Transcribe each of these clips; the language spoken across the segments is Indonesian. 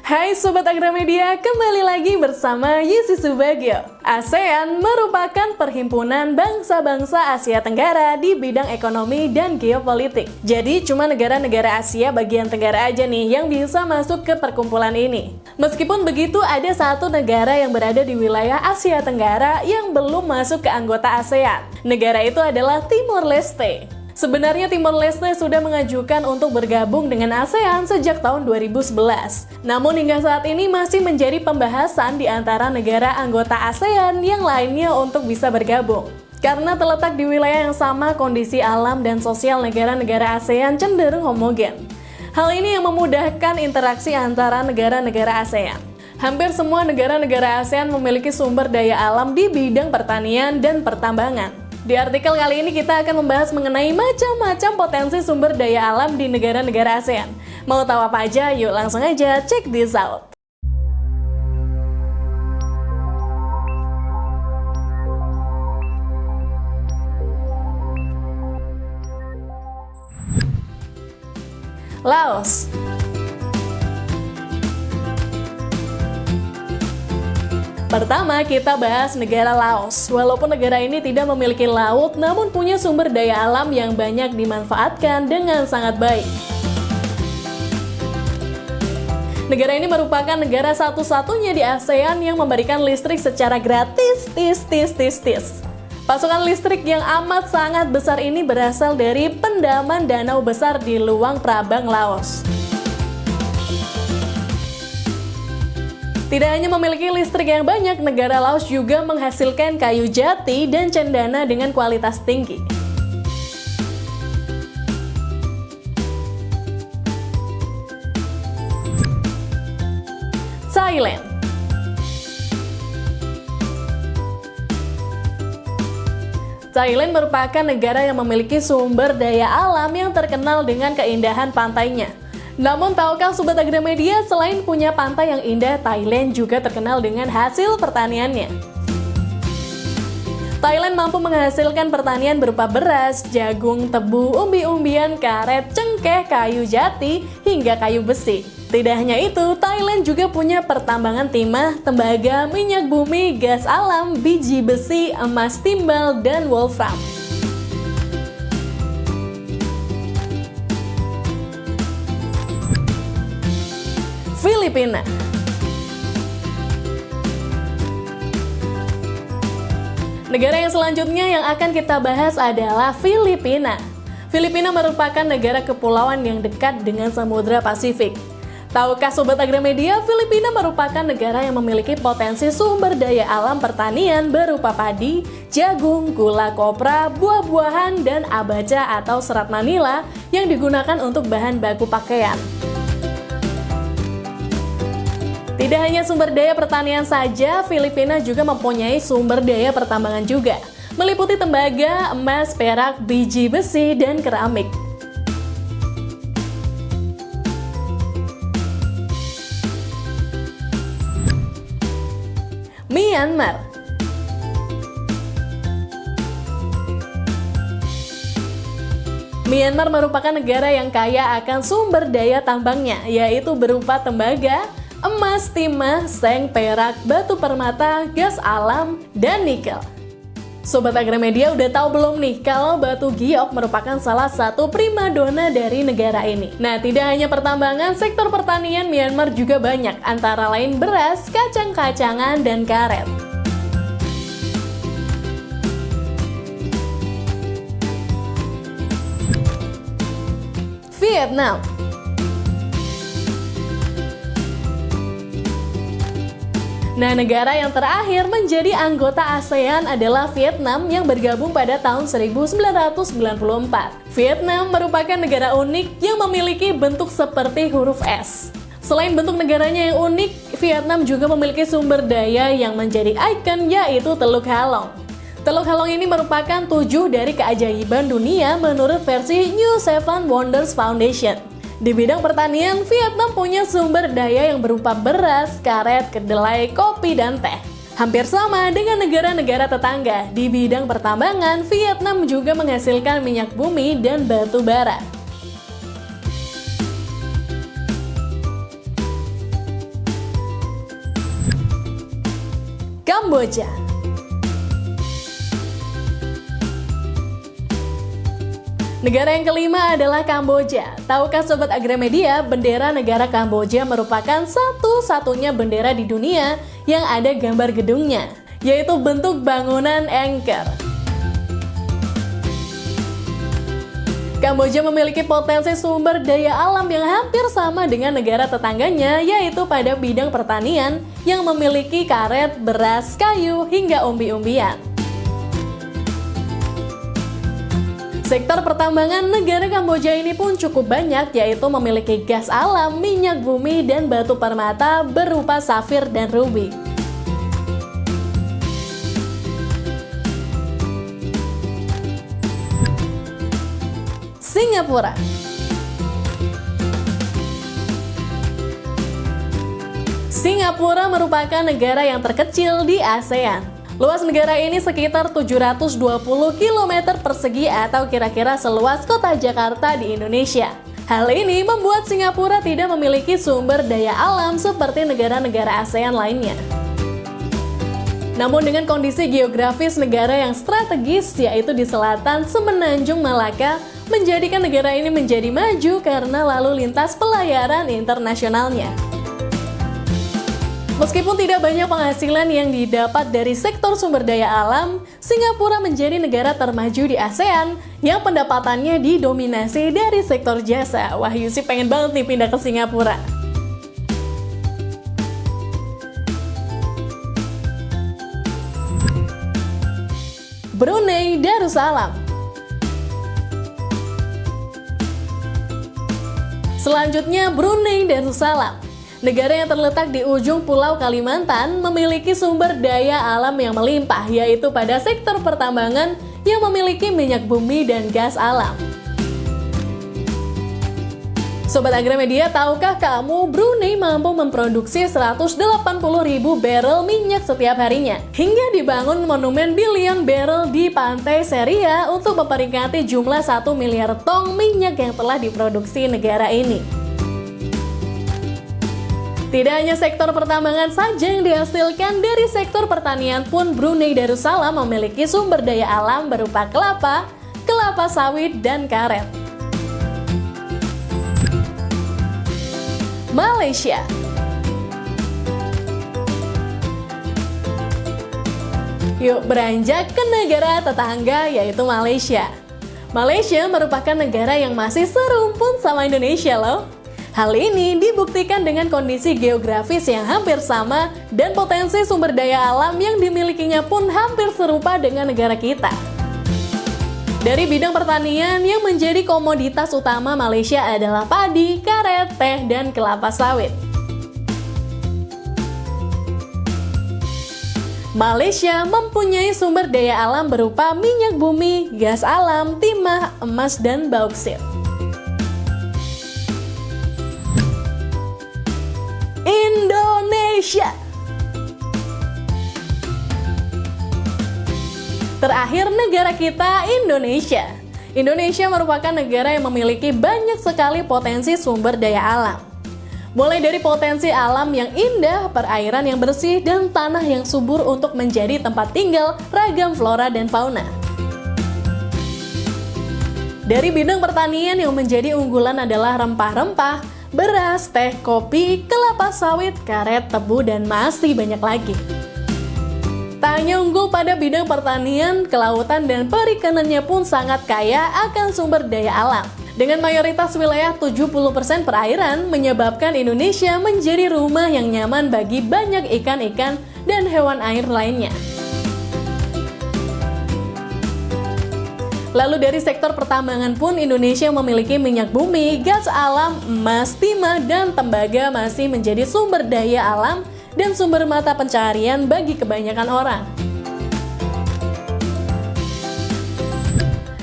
Hai Sobat Agramedia, kembali lagi bersama Yesi Subagio. ASEAN merupakan perhimpunan bangsa-bangsa Asia Tenggara di bidang ekonomi dan geopolitik. Jadi cuma negara-negara Asia bagian Tenggara aja nih yang bisa masuk ke perkumpulan ini. Meskipun begitu, ada satu negara yang berada di wilayah Asia Tenggara yang belum masuk ke anggota ASEAN. Negara itu adalah Timor Leste. Sebenarnya Timor Leste sudah mengajukan untuk bergabung dengan ASEAN sejak tahun 2011. Namun hingga saat ini masih menjadi pembahasan di antara negara anggota ASEAN yang lainnya untuk bisa bergabung. Karena terletak di wilayah yang sama, kondisi alam dan sosial negara-negara ASEAN cenderung homogen. Hal ini yang memudahkan interaksi antara negara-negara ASEAN. Hampir semua negara-negara ASEAN memiliki sumber daya alam di bidang pertanian dan pertambangan. Di artikel kali ini kita akan membahas mengenai macam-macam potensi sumber daya alam di negara-negara ASEAN. Mau tahu apa aja? Yuk langsung aja check this out. Laos. Pertama, kita bahas negara Laos. Walaupun negara ini tidak memiliki laut, namun punya sumber daya alam yang banyak dimanfaatkan dengan sangat baik. Negara ini merupakan negara satu-satunya di ASEAN yang memberikan listrik secara gratis. Pasokan listrik yang amat sangat besar ini berasal dari pendaman danau besar di Luang Prabang, Laos. Tidak hanya memiliki listrik yang banyak, negara Laos juga menghasilkan kayu jati dan cendana dengan kualitas tinggi. Thailand. Thailand merupakan negara yang memiliki sumber daya alam yang terkenal dengan keindahan pantainya. Namun tahukah Sobat Agramedia, selain punya pantai yang indah, Thailand juga terkenal dengan hasil pertaniannya. Thailand mampu menghasilkan pertanian berupa beras, jagung, tebu, umbi-umbian, karet, cengkeh, kayu jati, hingga kayu besi. Tidak hanya itu, Thailand juga punya pertambangan timah, tembaga, minyak bumi, gas alam, biji besi, emas timbal, dan wolfram. Filipina. Negara yang selanjutnya yang akan kita bahas adalah Filipina. Filipina merupakan negara kepulauan yang dekat dengan Samudra Pasifik. Tahukah Sobat Agramedia, Filipina merupakan negara yang memiliki potensi sumber daya alam pertanian berupa padi, jagung, gula kopra, buah-buahan, dan abaca atau serat Manila yang digunakan untuk bahan baku pakaian. Tidak hanya sumber daya pertanian saja, Filipina juga mempunyai sumber daya pertambangan juga, meliputi tembaga, emas, perak, biji besi, dan keramik. Myanmar. Myanmar merupakan negara yang kaya akan sumber daya tambangnya, yaitu berupa tembaga, emas, timah, seng, perak, batu permata, gas alam, dan nikel. Sobat Agramedia udah tahu belum nih kalau batu giok merupakan salah satu primadona dari negara ini. Nah, tidak hanya pertambangan, sektor pertanian Myanmar juga banyak, antara lain beras, kacang-kacangan, dan karet. Vietnam. Nah, negara yang terakhir menjadi anggota ASEAN adalah Vietnam yang bergabung pada tahun 1994. Vietnam merupakan negara unik yang memiliki bentuk seperti huruf S. Selain bentuk negaranya yang unik, Vietnam juga memiliki sumber daya yang menjadi ikon, yaitu Teluk Halong. Teluk Halong ini merupakan 7 dari keajaiban dunia menurut versi New Seven Wonders Foundation. Di bidang pertanian, Vietnam punya sumber daya yang berupa beras, karet, kedelai, kopi, dan teh. Hampir sama dengan negara-negara tetangga, di bidang pertambangan, Vietnam juga menghasilkan minyak bumi dan batu bara. Kamboja. Negara yang kelima adalah Kamboja. Tahukah Sobat Agramedia, bendera negara Kamboja merupakan satu-satunya bendera di dunia yang ada gambar gedungnya, yaitu bentuk bangunan Angkor. Kamboja memiliki potensi sumber daya alam yang hampir sama dengan negara tetangganya, yaitu pada bidang pertanian yang memiliki karet, beras, kayu, hingga umbi-umbian. Sektor pertambangan negara Kamboja ini pun cukup banyak, yaitu memiliki gas alam, minyak bumi, dan batu permata berupa safir dan rubi. Singapura. Singapura merupakan negara yang terkecil di ASEAN. Luas negara ini sekitar 720 km persegi atau kira-kira seluas kota Jakarta di Indonesia. Hal ini membuat Singapura tidak memiliki sumber daya alam seperti negara-negara ASEAN lainnya. Namun dengan kondisi geografis negara yang strategis, yaitu di selatan Semenanjung Malaka, menjadikan negara ini menjadi maju karena lalu lintas pelayaran internasionalnya. Meskipun tidak banyak penghasilan yang didapat dari sektor sumber daya alam, Singapura menjadi negara termaju di ASEAN yang pendapatannya didominasi dari sektor jasa. Wah, Yusi pengen banget nih pindah ke Singapura. Brunei Darussalam. Selanjutnya, Brunei Darussalam. Negara yang terletak di ujung Pulau Kalimantan memiliki sumber daya alam yang melimpah, yaitu pada sektor pertambangan yang memiliki minyak bumi dan gas alam. Sobat Agramedia, tahukah kamu Brunei mampu memproduksi 180.000 barrel minyak setiap harinya? Hingga dibangun monumen bilion barrel di pantai Seria untuk memperingati jumlah 1 miliar tong minyak yang telah diproduksi negara ini. Tidak hanya sektor pertambangan saja yang dihasilkan, dari sektor pertanian pun Brunei Darussalam memiliki sumber daya alam berupa kelapa, kelapa sawit, dan karet. Malaysia. Yuk beranjak ke negara tetangga, yaitu Malaysia. Malaysia merupakan negara yang masih serumpun sama Indonesia loh. Hal ini dibuktikan dengan kondisi geografis yang hampir sama dan potensi sumber daya alam yang dimilikinya pun hampir serupa dengan negara kita. Dari bidang pertanian, yang menjadi komoditas utama Malaysia adalah padi, karet, teh, dan kelapa sawit. Malaysia mempunyai sumber daya alam berupa minyak bumi, gas alam, timah, emas, dan bauksit. Indonesia. Terakhir, negara kita, Indonesia. Indonesia merupakan negara yang memiliki banyak sekali potensi sumber daya alam. Mulai dari potensi alam yang indah, perairan yang bersih, dan tanah yang subur untuk menjadi tempat tinggal ragam flora dan fauna. Dari bidang pertanian, yang menjadi unggulan adalah rempah-rempah, beras, teh, kopi, kelapa sawit, karet, tebu, dan masih banyak lagi. Tak hanya unggul pada bidang pertanian, kelautan dan perikanannya pun sangat kaya akan sumber daya alam. Dengan mayoritas wilayah 70% perairan, menyebabkan Indonesia menjadi rumah yang nyaman bagi banyak ikan-ikan dan hewan air lainnya. Lalu dari sektor pertambangan pun Indonesia memiliki minyak bumi, gas alam, emas, timah, dan tembaga masih menjadi sumber daya alam dan sumber mata pencaharian bagi kebanyakan orang.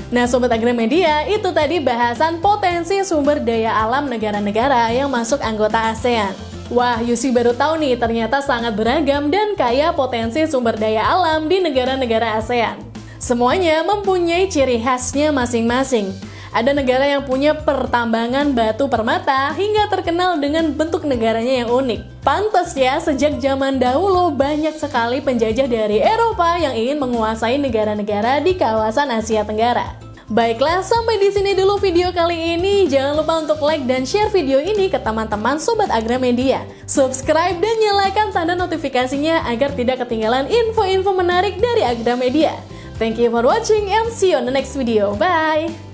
Nah Sobat Agramedia, itu tadi bahasan potensi sumber daya alam negara-negara yang masuk anggota ASEAN. Wah, Yusi baru tahu nih ternyata sangat beragam dan kaya potensi sumber daya alam di negara-negara ASEAN. Semuanya mempunyai ciri khasnya masing-masing. Ada negara yang punya pertambangan batu permata hingga terkenal dengan bentuk negaranya yang unik. Pantes ya, sejak zaman dahulu banyak sekali penjajah dari Eropa yang ingin menguasai negara-negara di kawasan Asia Tenggara. Baiklah, sampai di sini dulu video kali ini. Jangan lupa untuk like dan share video ini ke teman-teman Sobat Agramedia. Subscribe dan nyalakan tanda notifikasinya agar tidak ketinggalan info-info menarik dari Agramedia. Thank you for watching and see you on the next video. Bye!